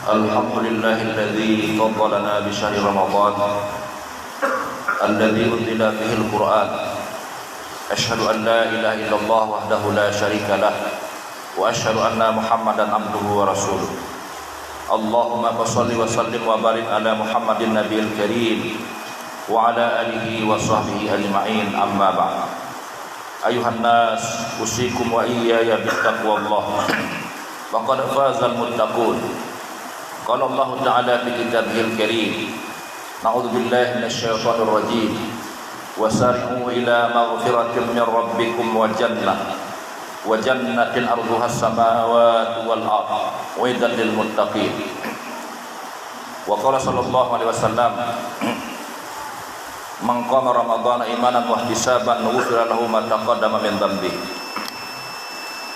الحمد لله الذي فضلنا بشهر رمضان الذي أنزل فيه القرآن. أشهد أن لا إله إلا الله وحده لا شريك له وأشهد أن محمدا عبده ورسوله. اللهم صل وسلم وبارك على محمد النبي الكريم وعلى آله وصحبه أجمعين. أما بعد، أيها الناس، أوصيكم وإياي بتقوى الله فقد فاز المتقون. قال الله تعالى في كتابه الكريم: نعوذ بالله من الشيطان الرجيم وسارعوا إلى مغفرة من ربكم وجنة أرضها السماوات والأرض أعدت للمتقين. وقال صلى الله عليه وسلم: من قام رمضان إيمانا واحتسابا غفر له ما تقدم من ذنبه.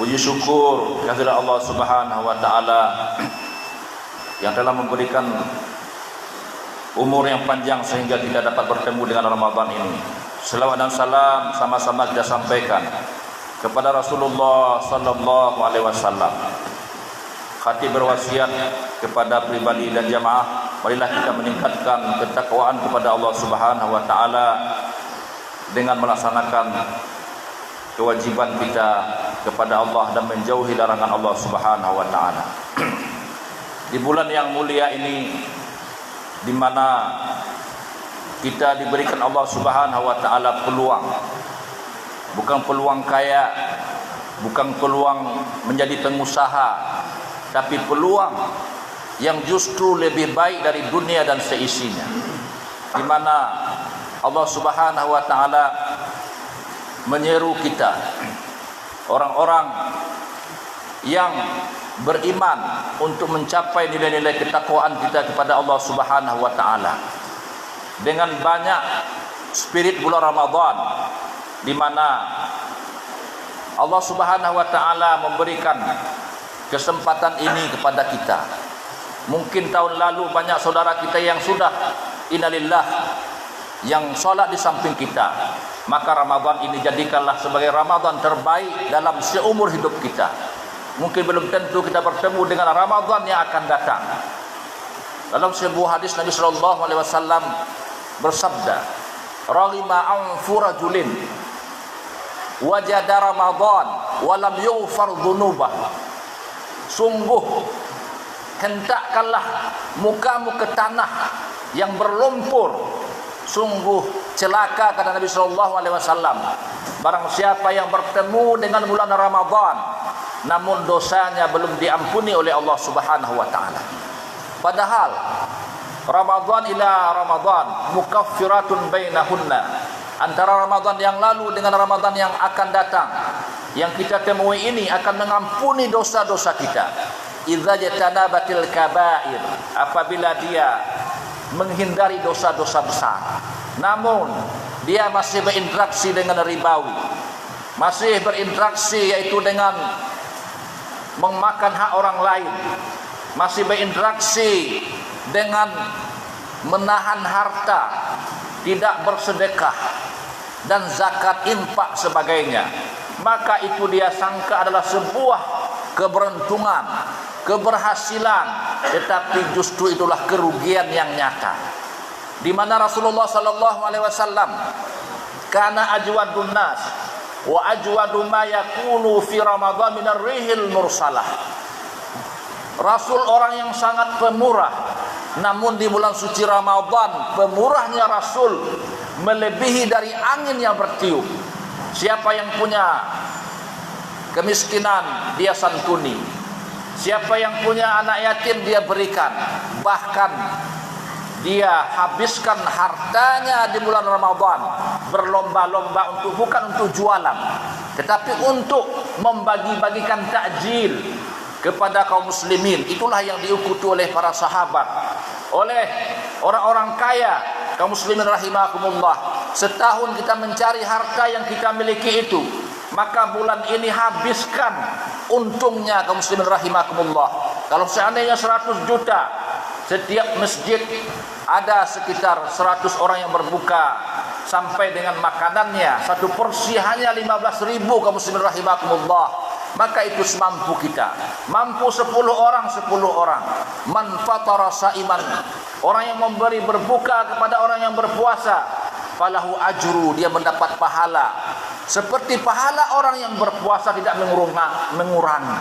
Puji syukur kehadirat Allah Subhanahu wa taala yang telah memberikan umur yang panjang sehingga kita dapat bertemu dengan Ramadan ini. Selawat dan salam sama-sama kita sampaikan kepada Rasulullah sallallahu alaihi wasallam. Khatib berwasiat kepada pribadi dan jamaah, marilah kita meningkatkan ketakwaan kepada Allah Subhanahu wa taala dengan melaksanakan kewajiban kita kepada Allah dan menjauhi larangan Allah Subhanahu wa taala. Di bulan yang mulia ini, di mana kita diberikan Allah Subhanahu wa taala peluang, bukan peluang kaya, bukan peluang menjadi pengusaha, tapi peluang yang justru lebih baik dari dunia dan seisinya, di mana Allah Subhanahu wa taala menyeru kita, orang-orang yang beriman, untuk mencapai nilai-nilai ketakwaan kita kepada Allah Subhanahu wa taala dengan banyak spirit bulan Ramadan, di mana Allah Subhanahu wa taala memberikan kesempatan ini kepada kita. Mungkin tahun lalu banyak saudara kita yang sudah innalillah yang salat di samping kita, maka Ramadan ini jadikanlah sebagai Ramadan terbaik dalam seumur hidup kita. Mungkin belum tentu kita bertemu dengan Ramadan yang akan datang. Dalam sebuah hadis Nabi sallallahu alaihi wasallam bersabda, "Raghima anfu rajulin wajada Ramadan wa lam yughfar dzunubah." Sungguh hentakkanlah mukamu ke tanah yang berlumpur. Sungguh celaka, kata Nabi sallallahu alaihi wasallam, barang siapa yang bertemu dengan bulan Ramadan namun dosanya belum diampuni oleh Allah Subhanahu wa taala. Padahal Ramadan ila Ramadan mukaffiratun bainahunna. Antara Ramadan yang lalu dengan Ramadan yang akan datang, yang kita temui ini akan mengampuni dosa-dosa kita. Idza jatanabatil kabair, apabila dia menghindari dosa-dosa besar, namun dia masih berinteraksi dengan ribawi, masih berinteraksi yaitu dengan memakan hak orang lain, masih berinteraksi dengan menahan harta, tidak bersedekah dan zakat, infak sebagainya, maka itu dia sangka adalah sebuah keberuntungan, keberhasilan, tetapi justru itulah kerugian yang nyata. Di mana Rasulullah sallallahu alaihi wasallam kana ajwadun nas wa ajwadu ma yakunu fi Ramadan minar rihil mursalah. Rasul orang yang sangat pemurah, namun di bulan suci Ramadan pemurahnya Rasul melebihi dari angin yang bertiup. Siapa yang punya kemiskinan dia santuni, siapa yang punya anak yatim dia berikan, bahkan dia habiskan hartanya di bulan Ramadan berlomba-lomba untuk, bukan untuk jualan, tetapi untuk membagi-bagikan takjil kepada kaum muslimin. Itulah yang diikuti oleh para sahabat, oleh orang-orang kaya. Kaum muslimin rahimakumullah, setahun kita mencari harta yang kita miliki itu, maka bulan ini habiskan untungnya. Kaum muslimin rahimakumullah, kalau seandainya 100 juta, setiap masjid ada sekitar 100 orang yang berbuka sampai dengan makanannya, satu porsi hanya 15.000. Kaum muslimin rahimakumullah, maka itu semampu kita. Mampu 10 orang, 10 orang. Man fatara saiman, orang yang memberi berbuka kepada orang yang berpuasa, falahu ajru, dia mendapat pahala seperti pahala orang yang berpuasa tidak mengurangi.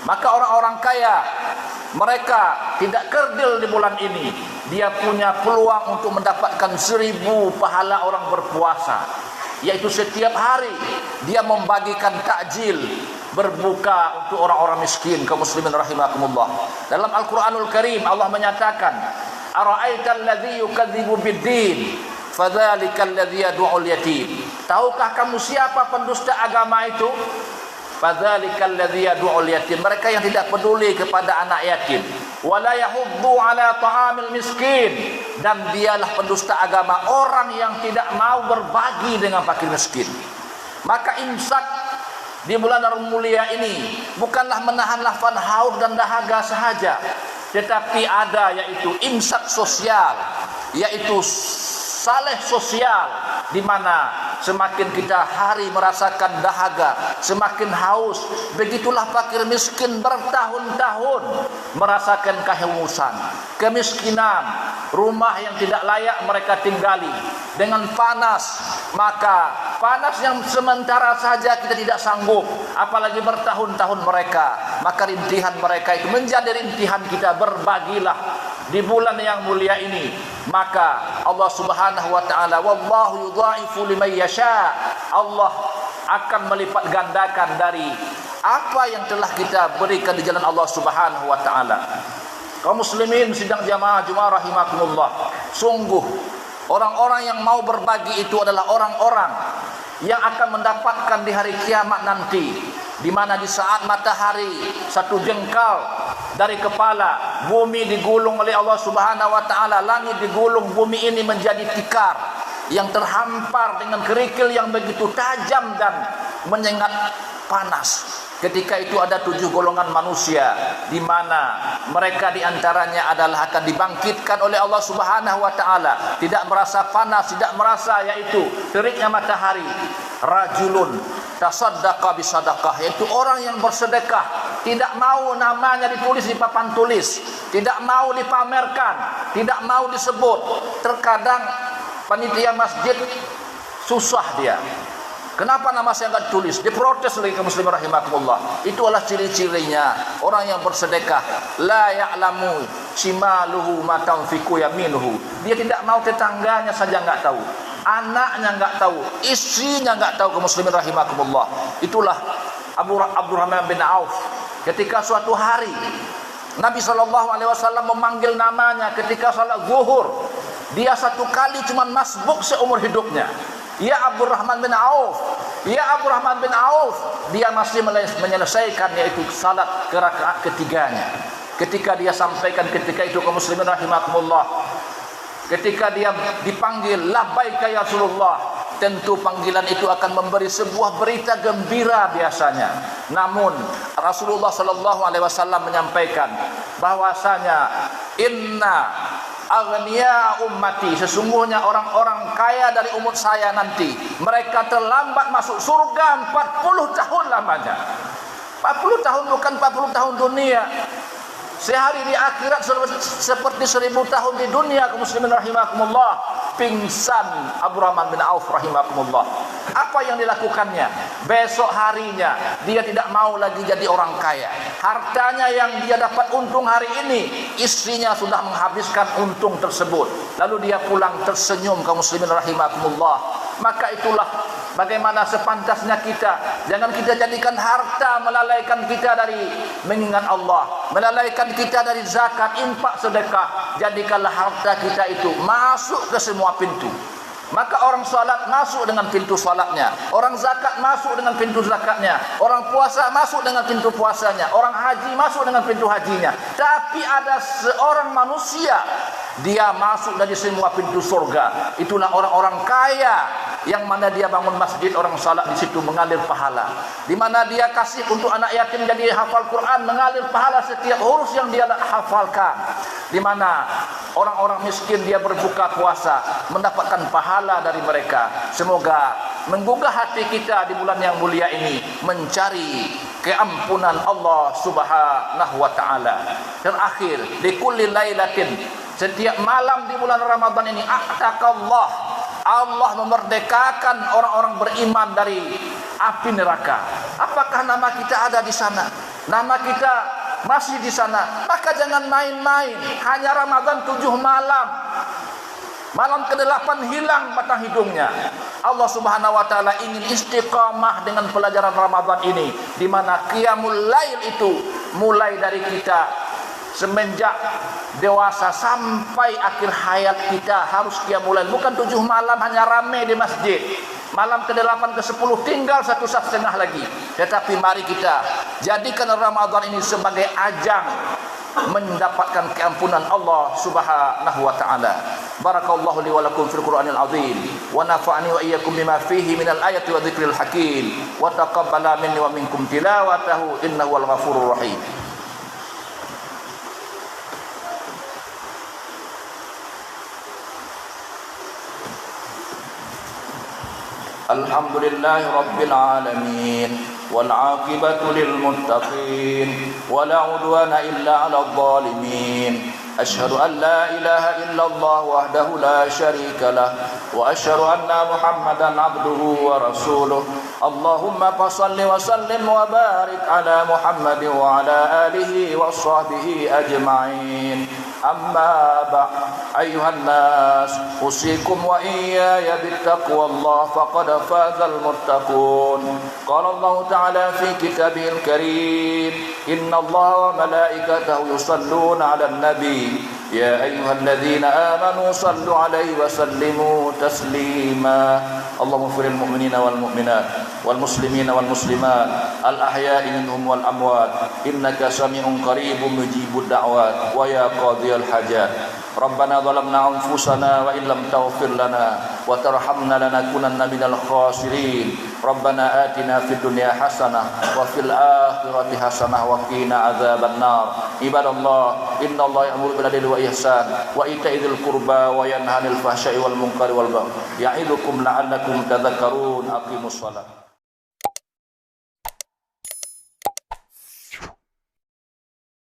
Maka orang-orang kaya, mereka tidak kerdil di bulan ini, dia punya peluang untuk mendapatkan 1000 pahala orang berpuasa, yaitu setiap hari dia membagikan takjil berbuka untuk orang-orang miskin, kaum muslimin rahimakumullah. Dalam Al-Qur'anul Karim Allah menyatakan, ara'aital ladzi yukadzibu bid-din fadzalikal ladzi yad'ul yatim. Tahukah kamu siapa pendusta agama itu? Fadzalikal ladzi yad'ul yatim, mereka yang tidak peduli kepada anak yatim. Wala yahuddu ala ta'amil miskin, dan dialah pendusta agama orang yang tidak mau berbagi dengan fakir miskin. Maka imsak di bulan mulia ini bukanlah menahan lafaz haus dan dahaga sahaja, tetapi ada yaitu imsak sosial, yaitu saleh sosial, di mana semakin kita hari merasakan dahaga, semakin haus, begitulah fakir miskin bertahun-tahun merasakan kehausan, kemiskinan, rumah yang tidak layak mereka tinggali, dengan panas. Maka panas yang sementara saja kita tidak sanggup, apalagi bertahun-tahun mereka. Maka rintihan mereka itu menjadi rintihan kita. Berbagilah di bulan yang mulia ini. Maka Allah Subhanahu wa taala, wallahu yudha'ifu liman yasha, Allah akan melipat gandakan dari apa yang telah kita berikan di jalan Allah Subhanahu wa taala. Kaum muslimin sidang jamaah Jumat rahimakumullah, sungguh orang-orang yang mau berbagi itu adalah orang-orang yang akan mendapatkan di hari kiamat nanti, di mana di saat matahari 1 jengkal dari kepala, bumi digulung oleh Allah Subhanahu wa taala, langit digulung, bumi ini menjadi tikar yang terhampar dengan kerikil yang begitu tajam dan menyengat panas. Ketika itu ada 7 golongan manusia, di mana mereka diantaranya adalah akan dibangkitkan oleh Allah Subhanahu wa taala, tidak merasa panas, tidak merasa yaitu teriknya matahari. Rajulun tasaddaqa bisadaqah, yaitu orang yang bersedekah, tidak mau namanya ditulis di papan tulis, tidak mau dipamerkan, tidak mau disebut. Terkadang panitia masjid susah dia, kenapa nama saya enggak ditulis? Diprotes oleh kaum muslimin rahimakumullah. Itu adalah ciri-cirinya orang yang bersedekah. La ya'lamu shimaluhu ma tanfiqu yaminuhu. Dia tidak mau, tetangganya saja enggak tahu, anaknya enggak tahu, istrinya enggak tahu, kaum muslimin rahimakumullah. Itulah Abdurrahman bin Auf. Ketika suatu hari Nabi SAW memanggil namanya ketika salat zuhur, dia 1 kali cuma masbuk seumur hidupnya. Ya Abdurrahman bin Auf, ya Abdurrahman bin Auf, dia masih menyelesaikan yaitu salat rakaat ketiganya. Ketika dia sampaikan ketika itu kaum muslimin rahimakumullah, ketika dia dipanggil labbaika ya Rasulullah, tentu panggilan itu akan memberi sebuah berita gembira biasanya. Namun Rasulullah sallallahu alaihi wasallam menyampaikan bahwasanya inna aghniya ummati, sesungguhnya orang-orang kaya dari umat saya nanti mereka terlambat masuk surga 40 tahun lamanya. 40 tahun bukan 40 tahun dunia. Sehari di akhirat seperti 1000 tahun di dunia, kaum muslimin rahimakumullah. Pingsan Abdurrahman bin Auf rahimakumullah. Apa yang dilakukannya? Besok harinya dia tidak mau lagi jadi orang kaya. Hartanya yang dia dapat untung hari ini, istrinya sudah menghabiskan untung tersebut. Lalu dia pulang tersenyum, kaum muslimin rahimakumullah. Maka itulah bagaimana sepantasnya kita. Jangan kita jadikan harta melalaikan kita dari mengingat Allah, melalaikan kita dari zakat, infak, sedekah. Jadikanlah harta kita itu masuk ke semua pintu. Maka orang salat masuk dengan pintu salatnya, orang zakat masuk dengan pintu zakatnya, orang puasa masuk dengan pintu puasanya, orang haji masuk dengan pintu hajinya. Tapi ada seorang manusia, dia masuk dari semua pintu surga. Itulah orang-orang kaya, yang mana dia bangun masjid, orang salat di situ mengalir pahala. Di mana dia kasih untuk anak yatim jadi hafal Quran, mengalir pahala setiap huruf yang dia hafalkan. Di mana orang-orang miskin dia berbuka puasa, mendapatkan pahala dari mereka. Semoga menggugah hati kita di bulan yang mulia ini mencari keampunan Allah Subhanahu wa taala. Terakhir, di kulli lailatin, setiap malam di bulan Ramadan ini, a'taqallah, Allah memerdekakan orang-orang beriman dari api neraka. Apakah nama kita ada di sana? Nama kita masih di sana? Maka jangan main-main. Hanya Ramadan 7 malam. Malam ke-8 hilang batang hidungnya. Allah Subhanahu wa taala ingin istiqamah dengan pelajaran Ramadan ini, di mana qiyamul lail itu mulai dari kita semenjak dewasa sampai akhir hayat kita harus qiyamul lail. Bukan 7 malam hanya rame di masjid. Malam ke-8 ke-10 tinggal 1 setengah lagi. Tetapi mari kita jadikan Ramadan ini sebagai ajang mendapatkan keampunan Allah Subhanahu wa taala. Barakallahu li wa lakum fil Qur'anil azim wa nafa'ani wa iyyakum bima fihi minal ayati wa dzikril hakim wa taqabbala minni wa minkum tilawatahu innahu wal ghafurur rahim. Alhamdulillahi rabbil alamin wal 'aqibatu lil muttaqin wa la 'udwana illa 'alal zalimin. Asyhadu an la ilaha illallah wahdahu la syarika lah wa asyhadu anna Muhammadan 'abduhu wa rasuluh. Allahumma shalli wa sallim wa barik ala Muhammad wa ala alihi wa sahbihi ajma'in. Amma ba'd, ayyuhan nas, usikum wa iyaya bittaqwallah faqad fazal muttaqun. Qala Allah ta'ala fi kitabihil karim, inna Allah wa malaikatahu yusalluna 'alan nabi ya ayyuhalladzina amanu sallu 'alaihi wa sallimu taslima. Allahumma firil mu'minina wal mu'minat wal muslimina wal muslimat al ahya'i minhum wal amwat innaka sami'un qaribun mujibud da'wat wa ya qadhiyal hajat. Rabbana zalamna anfusana wa illam taghfir lana wa tarhamna lanakunanna minal khasirin. Rabbana atina fid dunya hasanah wa fil akhirati hasanah wa qina adzaban nar. Ibadallah, innallaha ya'muru bil adli wa ihsan wa ita'i dzil qurba wa yanha 'anil fahsya'i wal munkari wal baghi. Ya'idukum la'allakum tadhakkarun. Aqimus shalah.